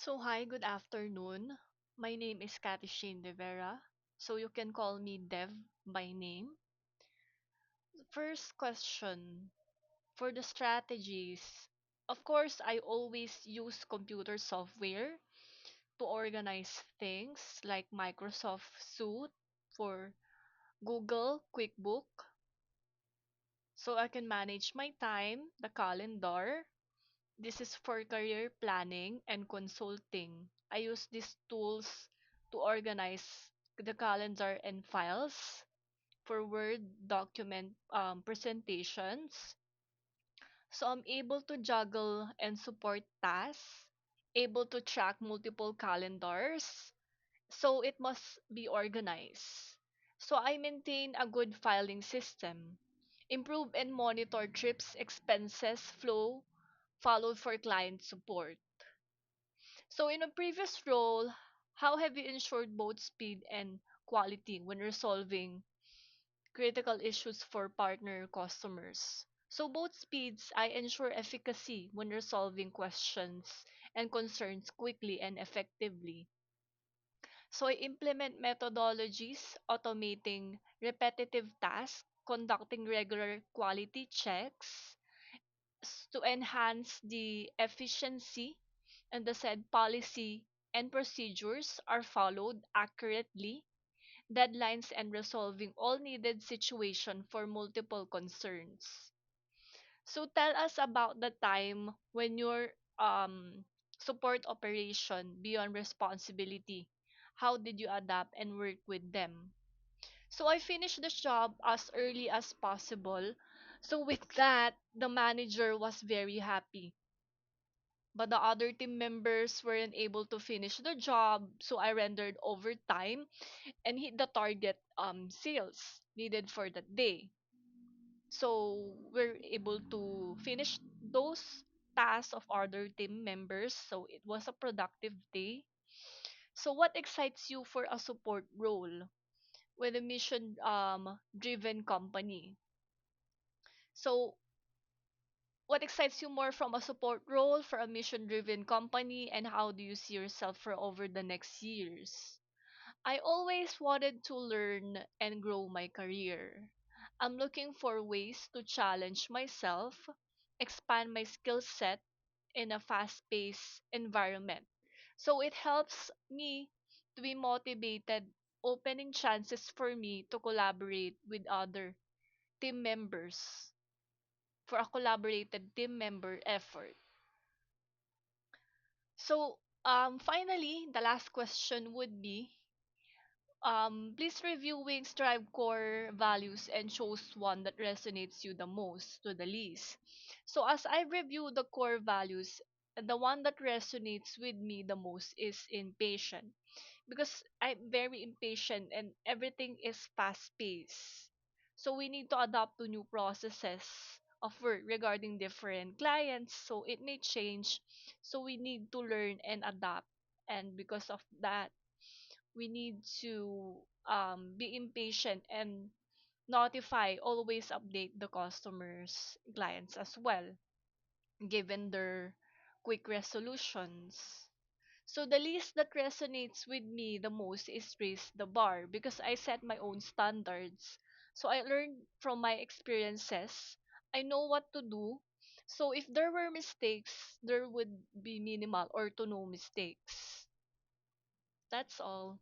Hi, good afternoon. My name is Cathy Shane Rivera, so you can call me Dev by name. First question for the strategies. Of course, I always use computer software to organize things like Microsoft Suite for Google QuickBook so I can manage my time, the calendar. This is for career planning and consulting. I use these tools to organize the calendar and files for Word document presentations. So I'm able to juggle and support tasks, able to track multiple calendars. So it must be organized. So I maintain a good filing system, improve and monitor trips, expenses, flow, followed for client support. So in a previous role, how have you ensured both speed and quality when resolving critical issues for partner customers? So both speeds, I ensure efficacy when resolving questions and concerns quickly and effectively. So I implement methodologies, automating repetitive tasks, conducting regular quality checks, to enhance the efficiency, and the said policy and procedures are followed accurately, deadlines and resolving all needed situation for multiple concerns. So tell us about the time when your support operation beyond responsibility. How did you adapt and work with them? So I finished the job as early as possible. So with that, the manager was very happy. But the other team members weren't able to finish the job, so I rendered overtime and hit the target sales needed for that day. So we're able to finish those tasks of other team members. So it was a productive day. So what excites you for a support role with a mission driven company? So what excites you more from a support role for a mission driven company, and how do you see yourself for over the next years? I always wanted to learn and grow my career. I'm looking for ways to challenge myself, expand my skill set in a fast paced environment. So it helps me to be motivated, opening chances for me to collaborate with other team members for a collaborated team member effort. So, finally, the last question would be, please review Wing's Drive core values and choose one that resonates you the most to the least. So, as I review the core values, the one that resonates with me the most is impatient, because I'm very impatient and everything is fast paced. So we need to adapt to new processes of work regarding different clients. So it may change. So we need to learn and adapt. And because of that, we need to be impatient and notify, always update the customers, clients as well, given their quick resolutions. So the list that resonates with me the most is raise the bar, because I set my own standards. So I learned from my experiences. I know what to do. So if there were mistakes, there would be minimal or to no mistakes. That's all.